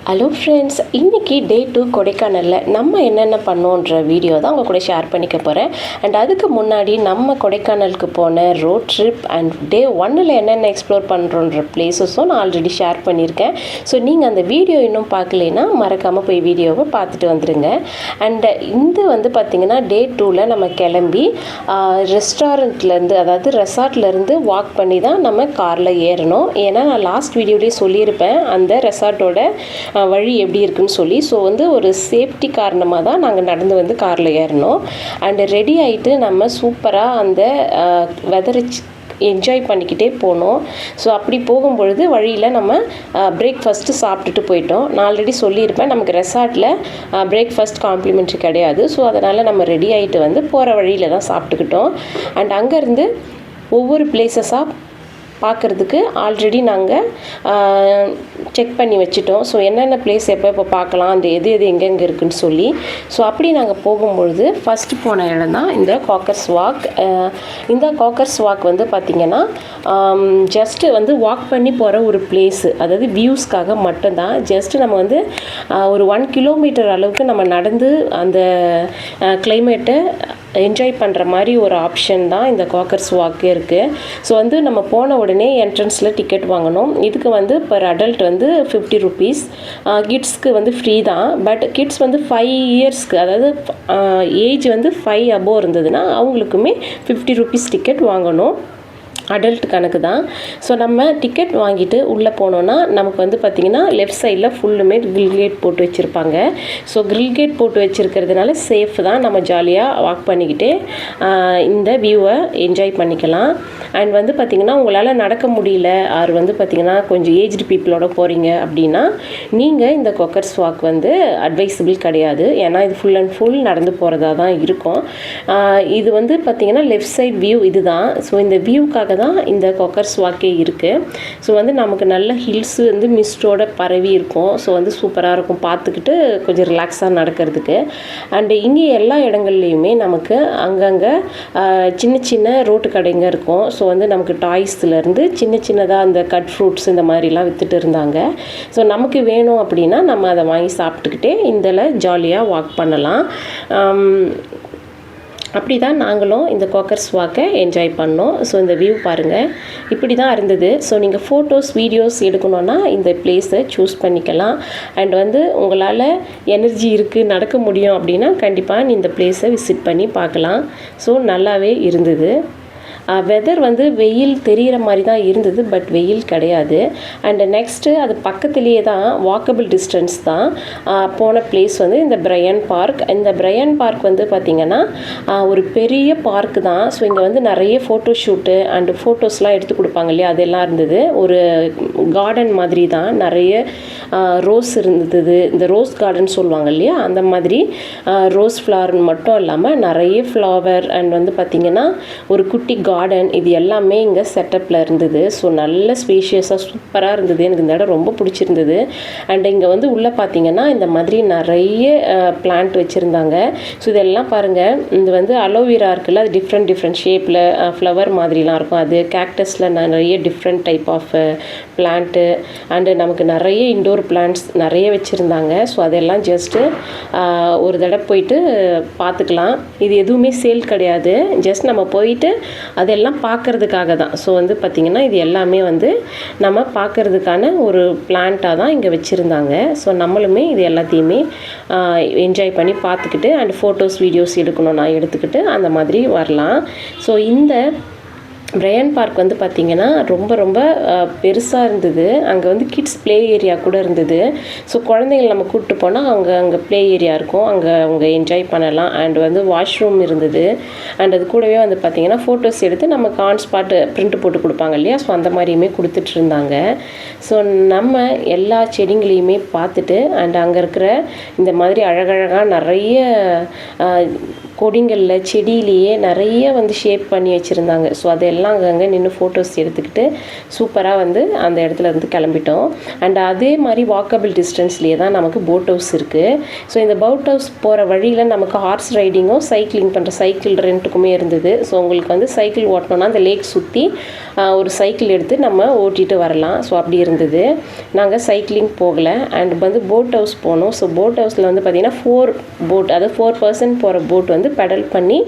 Hello friends, இன்றைக்கி டே 2 கொடைக்கானலில் நம்ம என்னென்ன பண்ணோன்ற வீடியோ தான் உங்கள் கூட ஷேர் பண்ணிக்க போகிறேன். அண்ட் அதுக்கு முன்னாடி நம்ம கொடைக்கானலுக்கு போன ரோட் ட்ரிப் அண்ட் டே 1ல் என்னென்ன எக்ஸ்ப்ளோர் பண்ணுறோன்ற பிளேஸஸும் நான் ஆல்ரெடி ஷேர் பண்ணியிருக்கேன். ஸோ நீங்கள் அந்த வீடியோ இன்னும் பார்க்கலைன்னா மறக்காமல் போய் வீடியோவை பார்த்துட்டு வந்துடுங்க. அண்ட் இது பார்த்திங்கன்னா டே 2ல் நம்ம கிளம்பி ரெஸ்டாரண்ட்லேருந்து, அதாவது ரெசார்ட்லேருந்து வாக் பண்ணி தான் நம்ம காரில் ஏறணும். ஏன்னா நான் லாஸ்ட் வீடியோலேயே சொல்லியிருப்பேன் அந்த ரெசார்ட்டோட வழி எப்படி இருக்குன்னு சொல்லி. ஸோ ஒரு சேஃப்டி காரணமாக தான் நாங்கள் நடந்து காரில் ஏறினோம். அண்டு ரெடி ஆகிட்டு நம்ம சூப்பராக அந்த வெதரை என்ஜாய் பண்ணிக்கிட்டே போனோம். ஸோ அப்படி போகும்பொழுது வழியில் நம்ம பிரேக்ஃபாஸ்ட்டு சாப்பிட்டுட்டு போயிட்டோம். நான் ஆல்ரெடி சொல்லியிருப்பேன், நமக்கு ரெசார்ட்டில் பிரேக்ஃபாஸ்ட் காம்ப்ளிமெண்ட்ரி கிடையாது. ஸோ அதனால் நம்ம ரெடி ஆகிட்டு போகிற வழியில் தான் சாப்பிட்டுக்கிட்டோம். அண்ட் அங்கேருந்து ஒவ்வொரு பிளேசஸாக பார்க்குறதுக்கு ஆல்ரெடி நாங்கள் செக் பண்ணி வச்சுட்டோம். ஸோ என்னென்ன பிளேஸ் எப்போ பார்க்கலாம், அந்த எது எங்கெங்கே இருக்குதுன்னு சொல்லி. ஸோ அப்படி நாங்கள் போகும்பொழுது ஃபஸ்ட்டு போன இடம் தான் இந்த காக்கர்ஸ் வாக். இந்த காக்கர்ஸ் வாக் பார்த்திங்கன்னா ஜஸ்ட்டு வாக் பண்ணி போகிற ஒரு பிளேஸு, அதாவது வியூஸ்க்காக மட்டும்தான். ஜஸ்ட்டு நம்ம ஒரு 1 கிலோமீட்டர் அளவுக்கு நம்ம நடந்து அந்த கிளைமேட்டை என்ஜாய் பண்ணுற மாதிரி ஒரு ஆப்ஷன் தான் இந்த காக்கர்ஸ் வாக்கே இருக்குது. ஸோ நம்ம போன உடனே என்ட்ரன்ஸில் டிக்கெட் வாங்கணும். இதுக்கு பர் அடல்ட் 50 ருபீஸ், கிட்ஸ்க்கு ஃப்ரீ தான். பட் கிட்ஸ் 5 இயர்ஸ்க்கு, அதாவது ஏஜ் 5 அபோவ் இருந்ததுன்னா அவங்களுக்குமே 50 ருபீஸ் டிக்கெட் வாங்கணும். அடல்ட் கணக்கு தான். ஸோ நம்ம டிக்கெட் வாங்கிட்டு உள்ளே போனோன்னா நமக்கு பார்த்திங்கன்னா லெஃப்ட் சைடில் ஃபுல்லுமே கிரில் கேட் போட்டு வச்சுருப்பாங்க. ஸோ கிரில் கேட் போட்டு வச்சுருக்கிறதுனால சேஃப் தான். நம்ம ஜாலியாக வாக் பண்ணிக்கிட்டே இந்த வியூவை என்ஜாய் பண்ணிக்கலாம். அண்ட் பார்த்திங்கன்னா உங்களால் நடக்க முடியல, ஆர் பார்த்திங்கன்னா கொஞ்சம் ஏஜ்டு பீப்புளோட போகிறீங்க அப்படின்னா நீங்கள் இந்த காக்கர்ஸ் வாக் அட்வைசபிள் கிடையாது. ஏன்னா இது ஃபுல் அண்ட் ஃபுல் நடந்து போகிறதா தான் இருக்கும். இது பார்த்திங்கன்னா லெஃப்ட் சைட் வியூ இது தான். ஸோ இந்த வியூக்காக தான் இந்த காக்கர்ஸ் வாக்கே இருக்குது. ஸோ நமக்கு நல்ல ஹில்ஸ் மிஸ்டோட பரவி இருக்கும். ஸோ சூப்பராக இருக்கும் பார்த்துக்கிட்டு கொஞ்சம் ரிலாக்ஸாக நடக்கிறதுக்கு. அண்டு இங்கே எல்லா இடங்கள்லையுமே நமக்கு அங்கங்கே சின்ன சின்ன ரோட்டு கடைங்க இருக்கும். ஸோ நமக்கு டாய்ஸ்லேருந்து சின்னதாக அந்த கட் ஃப்ரூட்ஸ் இந்த மாதிரிலாம் விற்றுட்டு இருந்தாங்க. ஸோ நமக்கு வேணும் அப்படின்னா நம்ம அதை வாங்கி சாப்பிட்டுக்கிட்டே இதில் ஜாலியாக வாக் பண்ணலாம். அப்படி தான் நாங்களும் இந்த காக்கர்ஸ் வாக்கை என்ஜாய் பண்ணோம். ஸோ இந்த வியூ பாருங்கள், இப்படி தான் இருந்தது. ஸோ நீங்கள் ஃபோட்டோஸ் வீடியோஸ் எடுக்கணுன்னா இந்த பிளேஸை சூஸ் பண்ணிக்கலாம். அண்ட் உங்களால் எனர்ஜி இருக்குது, நடக்க முடியும் அப்படின்னா கண்டிப்பாக இந்த பிளேஸை விசிட் பண்ணி பார்க்கலாம். ஸோ நல்லாவே இருந்தது. வெதர் வெயில் தெரிகிற மாதிரி தான் இருந்தது, பட் வெயில் கிடையாது. அண்டு நெக்ஸ்ட்டு அது பக்கத்துலேயே தான், வாக்கபிள் டிஸ்டன்ஸ் தான் போன பிளேஸ் இந்த பிரையன் பார்க். இந்த பிரையன் பார்க் பார்த்திங்கன்னா ஒரு பெரிய பார்க்கு தான். ஸோ இங்கே நிறைய ஃபோட்டோ ஷூட்டு அண்டு ஃபோட்டோஸ்லாம் எடுத்து கொடுப்பாங்க இல்லையா, அதெல்லாம் இருந்தது. ஒரு கார்டன் மாதிரி தான், நிறைய ரோஸ் இருந்தது. இந்த ரோஸ் கார்டன் சொல்லுவாங்க இல்லையா, அந்த மாதிரி ரோஸ் ஃப்ளவர் மட்டும் இல்லாமல் நிறைய ஃப்ளவர் அண்ட் பார்த்திங்கன்னா ஒரு குட்டி கார்டன், இது எல்லாமே இங்கே செட்டப்பில் இருந்தது. ஸோ நல்ல ஸ்பேஷியஸாக சூப்பராக இருந்தது. எனக்கு இந்த இடம் ரொம்ப பிடிச்சிருந்தது. அண்ட் இங்கே உள்ளே பார்த்திங்கன்னா இந்த மாதிரி நிறைய பிளான்ட் வச்சுருந்தாங்க. ஸோ இதெல்லாம் பாருங்கள், இது அலோவேரா இருக்குல்ல, அது டிஃப்ரெண்ட் ஷேப்பில் ஃப்ளவர் மாதிரிலாம் இருக்கும். அது கேக்டஸில் நிறைய different type of plant and நமக்கு நிறைய இன்டோர் பிளான்ட்ஸ் நிறைய வச்சுருந்தாங்க. ஸோ அதெல்லாம் ஜஸ்ட்டு ஒரு தடவை போயிட்டு பார்த்துக்கலாம். இது எதுவுமே சேல் கிடையாது, ஜஸ்ட் நம்ம போயிட்டு அதெல்லாம் பார்க்குறதுக்காக தான். ஸோ பார்த்திங்கன்னா இது எல்லாமே நம்ம பார்க்குறதுக்கான ஒரு பிளான்ட்டாக தான் இங்கே வச்சுருந்தாங்க. ஸோ நம்மளுமே இது எல்லாத்தையுமே என்ஜாய் பண்ணி பார்த்துக்கிட்டு அண்ட் ஃபோட்டோஸ் வீடியோஸ் எடுக்கணும்னா எடுத்துக்கிட்டு அந்த மாதிரி வரலாம். ஸோ இந்த பிரையன் பார்க் பார்த்திங்கன்னா ரொம்ப பெருசாக இருந்தது. அங்கே கிட்ஸ் ப்ளே ஏரியா கூட இருந்தது. ஸோ குழந்தைகள் நம்ம கூப்பிட்டு போனால் அங்கே ப்ளே ஏரியா இருக்கும், அங்கே அவங்க என்ஜாய் பண்ணலாம். அண்ட் வாஷ்ரூம் இருந்தது. அண்ட் அது கூடவே பார்த்திங்கன்னா ஃபோட்டோஸ் எடுத்து நமக்கு ஆன் ஸ்பாட்டு பிரிண்ட் போட்டு கொடுப்பாங்க இல்லையா, ஸோ அந்த மாதிரியுமே கொடுத்துட்டு இருந்தாங்க. ஸோ நம்ம எல்லா செடிங்களையுமே பார்த்துட்டு அண்ட் அங்கே இருக்கிற இந்த மாதிரி அழகழகாக நிறைய கொடிங்களில் செடியிலேயே நிறைய வந்து ஷேப் பண்ணி வச்சுருந்தாங்க. ஸோ அதெல்லாம் அங்கங்கே நின்று ஃபோட்டோஸ் எடுத்துக்கிட்டு சூப்பராக வந்து அந்த இடத்துல இருந்து கிளம்பிட்டோம். அண்ட் அதே மாதிரி வாக்கபிள் டிஸ்டன்ஸ்லேயே தான் நமக்கு போட் ஹவுஸ் இருக்குது. ஸோ இந்த போட் ஹவுஸ் போகிற வழியில் நமக்கு ஹார்ஸ் ரைடிங்கும் சைக்கிளிங் பண்ணுற சைக்கிள் ரெண்ட்டுக்குமே இருந்தது. ஸோ உங்களுக்கு வந்து சைக்கிள் ஓட்டணும்னா அந்த லேக் சுற்றி ஒரு சைக்கிள் எடுத்து நம்ம ஓட்டிகிட்டு வரலாம். ஸோ அப்படி இருந்தது. நாங்கள் சைக்கிளிங் போகலை. அண்ட் வந்து போட் ஹவுஸ் போனோம். ஸோ போட் ஹவுஸில் வந்து பார்த்திங்கன்னா 4 போட், அதாவது 4 பர்சன் போகிற போட் வந்து பெடல் பண்ணி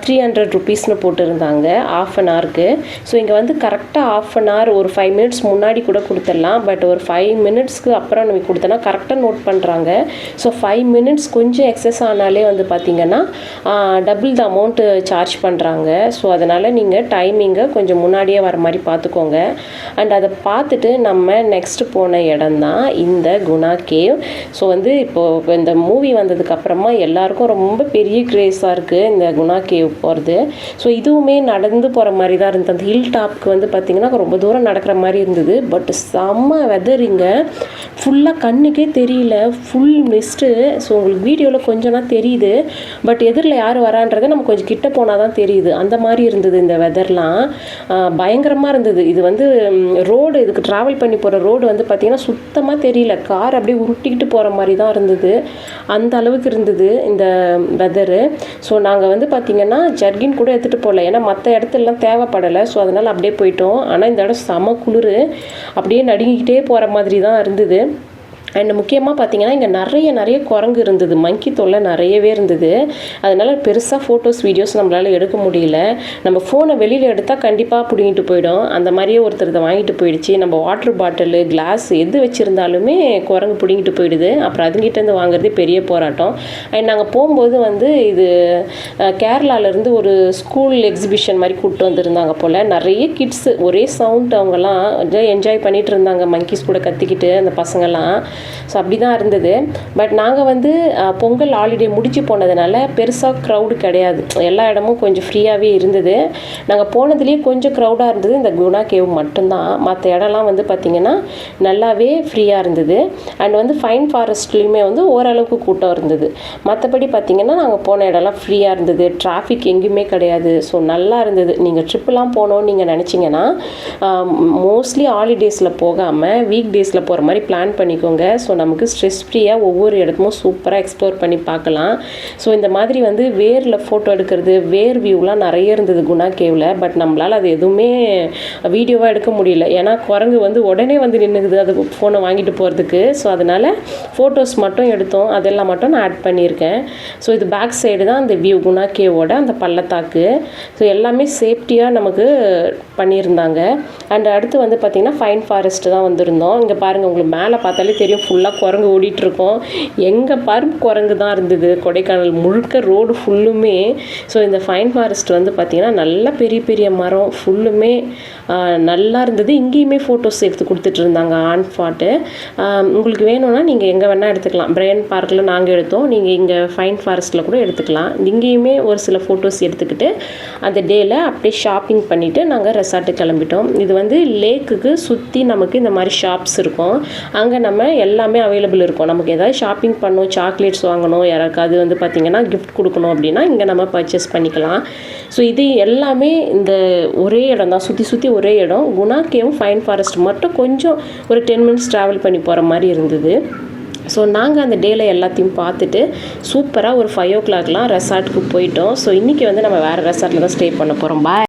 300 ருபீஸ்னு போட்டுருந்தாங்க ½ அன் ஹவருக்கு. ஸோ இங்கே வந்து கரெக்டாக ½ அன் ஹவர் ஒரு 5 மினிட்ஸ் முன்னாடி கூட கொடுத்துடலாம். பட் ஒரு 5 மினிட்ஸ்க்கு அப்புறம் நம்ம கொடுத்தோன்னா கரெக்டாக நோட் பண்ணுறாங்க. ஸோ 5 மினிட்ஸ் கொஞ்சம் எக்ஸஸ் ஆனாலே வந்து பார்த்திங்கன்னா டபுள் த அமௌண்ட்டு சார்ஜ் பண்ணுறாங்க. ஸோ அதனால் நீங்கள் டைமிங்கை கொஞ்சம் முன்னாடியே வர மாதிரி பார்த்துக்கோங்க. அண்ட் அதை பார்த்துட்டு நம்ம நெக்ஸ்ட் போன இடம் தான் இந்த குணா கேவ். ஸோ வந்து இப்போது இந்த மூவி வந்ததுக்கப்புறமா எல்லாருக்கும் ரொம்ப பெரிய கிரேஸாக இருக்குது இந்த குணா கேவ் போகிறது. ஸோ இதுவுமே நடந்து போகிற மாதிரி தான் இருந்தது. அந்த ஹில் டாப்க்கு வந்து பார்த்திங்கன்னா ரொம்ப தூரம் நடக்கிற மாதிரி இருந்தது. பட் செம்ம வெதர் இங்கே, ஃபுல்லாக கண்ணுக்கே தெரியல, ஃபுல் மிஸ்ட்டு. ஸோ உங்களுக்கு வீடியோவில் கொஞ்சம்னா தெரியுது, பட் எதிரில் யார் வரான்றதை நம்ம கொஞ்சம் கிட்ட போனால் தான் தெரியுது. அந்த மாதிரி இருந்தது இந்த வெதர்லாம், பயங்கரமாக இருந்தது. இது வந்து ரோடு, இதுக்கு ட்ராவல் பண்ணி போகிற ரோடு வந்து பார்த்திங்கன்னா சுத்தமாக தெரியல, கார் அப்படியே உருட்டிக்கிட்டு போகிற மாதிரி தான் இருந்தது. அந்த அளவுக்கு இருந்தது இந்த வெதரு. ஸோ நாங்கள் வந்து பார்த்திங்கன்னா ஜர்கின் கூட எடுத்துகிட்டு போகல, ஏன்னா மற்ற இடத்துலலாம் தேவைப்படலை. ஸோ அதனால் அப்படியே போயிட்டோம். ஆனால் இந்த இடம் செம குளிர், அப்படியே நடுங்கிக்கிட்டே போகிற மாதிரி தான் இருந்தது. அண்ட் முக்கியமாக பார்த்திங்கன்னா இங்கே நிறைய குரங்கு இருந்தது, மங்கி தொல்லை நிறையவே இருந்தது. அதனால் பெருசாக ஃபோட்டோஸ் வீடியோஸ் நம்மளால் எடுக்க முடியல. நம்ம ஃபோனை வெளியில் எடுத்தால் கண்டிப்பாக பிடிங்கிட்டு போயிடும். அந்த மாதிரியே ஒருத்தர் இதை வாங்கிட்டு போயிடுச்சு. நம்ம வாட்டர் பாட்டிலு, கிளாஸ் எது வச்சுருந்தாலுமே குரங்கு பிடிங்கிட்டு போயிடுது. அப்புறம் அதுங்கிட்டேருந்து வாங்குறதே பெரிய போராட்டம். அண்ட் நாங்கள் போகும்போது வந்து இது கேரளாவிலேருந்து ஒரு ஸ்கூல் எக்ஸிபிஷன் மாதிரி கூப்பிட்டு வந்துருந்தாங்க போல். நிறைய கிட்ஸு, ஒரே சவுண்ட், அவங்கெல்லாம் என்ஜாய் பண்ணிகிட்டு இருந்தாங்க, மங்கீஸ் கூட கத்திக்கிட்டு அந்த பசங்கள்லாம். ஸோ அப்படி தான் இருந்தது. பட் நாங்கள் வந்து பொங்கல் ஹாலிடே முடிச்சு போனதுனால பெருசாக க்ரௌடு கிடையாது, எல்லா இடமும் கொஞ்சம் ஃப்ரீயாகவே இருந்தது. நாங்கள் போனதுலேயே கொஞ்சம் க்ரௌடாக இருந்தது இந்த குணா கேவ் மட்டும்தான். மற்ற இடம்லாம் வந்து பார்த்திங்கன்னா நல்லாவே ஃப்ரீயாக இருந்தது. அண்ட் வந்து ஃபைன் ஃபாரஸ்ட்லேயுமே வந்து ஓரளவுக்கு கூட்டம் இருந்தது. மற்றபடி பார்த்திங்கன்னா நாங்கள் போன இடம்லாம் ஃப்ரீயாக இருந்தது, டிராஃபிக் எங்கேயுமே கிடையாது. ஸோ நல்லா இருந்தது. நீங்கள் ட்ரிப்புலாம் போகணுன்னு நீங்கள் நினச்சிங்கன்னா மோஸ்ட்லி ஹாலிடேஸில் போகாமல் வீக் டேஸில் போகிற மாதிரி பிளான் பண்ணிக்கோங்க. ஸோ நமக்கு ஸ்ட்ரெஸ் ஃப்ரீயாக ஒவ்வொரு இடமும் சூப்பராக எக்ஸ்ப்ளோர் பண்ணி பார்க்கலாம். ஸோ இந்த மாதிரி வந்து வேரில் ஃபோட்டோ எடுக்கிறது, வேர் வியூலாம் நிறைய இருந்தது குணா கேவில். பட் நம்மளால் அது எதுவுமே வீடியோவாக எடுக்க முடியல, ஏன்னா குரங்கு வந்து உடனே வந்து நின்றுக்குது அது ஃபோனை வாங்கிட்டு போகிறதுக்கு. ஸோ அதனால் ஃபோட்டோஸ் மட்டும் எடுத்தோம், அதெல்லாம் மட்டும் நான் ஆட் பண்ணியிருக்கேன். ஸோ இது பேக் சைடு தான் அந்த வியூ, குணா கேவோட அந்த பள்ளத்தாக்கு. ஸோ எல்லாமே சேஃப்டியாக நமக்கு பண்ணியிருந்தாங்க. அண்ட் அடுத்து வந்து பார்த்திங்கன்னா ஃபைன் ஃபாரஸ்ட்டு தான் வந்திருந்தோம். இங்கே பாருங்கள், உங்களுக்கு மேலே பார்த்தாலே தெரியும், ஃபுல்லாக குரங்கு ஓடிட்டுருக்கோம். எங்கே பாரு குரங்கு தான் இருந்தது கொடைக்கானல் முழுக்க, ரோடு ஃபுல்லுமே. ஸோ இந்த ஃபைன் ஃபாரஸ்ட் வந்து பார்த்திங்கன்னா நல்ல பெரிய மரம் ஃபுல்லுமே நல்லா இருந்தது. இங்கேயுமே ஃபோட்டோஸ் எடுத்து கொடுத்துட்டு இருந்தாங்க ஆன் ஸ்பாட்டு. உங்களுக்கு வேணும்னா நீங்கள் எங்கே வேணால் எடுத்துக்கலாம். பிரையன் பார்க்கில் நாங்கள் எடுத்தோம், நீங்கள் இங்கே ஃபைன் ஃபாரஸ்ட்டில் கூட எடுத்துக்கலாம். இங்கேயுமே ஒரு சில ஃபோட்டோஸ் எடுத்துக்கிட்டு அந்த டேயில் அப்படியே ஷாப்பிங் பண்ணிவிட்டு நாங்கள் ரெசார்ட்டுக்கு கிளம்பிட்டோம். இது வந்து லேக்குக்கு சுற்றி நமக்கு இந்த மாதிரி ஷாப்ஸ் இருக்கும், அங்கே நம்ம எல்லாமே அவைலபிள் இருக்கும். நமக்கு ஏதாவது ஷாப்பிங் பண்ணணும், சாக்லேட்ஸ் வாங்கணும், யாராக்காவது வந்து பார்த்திங்கன்னா கிஃப்ட் கொடுக்கணும் அப்படின்னா இங்கே நம்ம பர்ச்சேஸ் பண்ணிக்கலாம். ஸோ இது எல்லாமே இந்த ஒரே இடம் தான், சுற்றி ஒரே இடம். குணா கேவும் ஃபைன் ஃபாரஸ்ட் மட்டும் கொஞ்சம் ஒரு 10 மினிட்ஸ் ட்ராவல் பண்ணி போகிற மாதிரி இருந்தது. ஸோ நாங்கள் அந்த டேயில் எல்லாத்தையும் பார்த்துட்டு சூப்பராக ஒரு 5 o'clockலாம் ரெசார்ட்டுக்கு போயிட்டோம். ஸோ இன்றைக்கி வந்து நம்ம வேறு ரெசார்ட்டில் தான் ஸ்டே பண்ண போகிறோம். பாய்.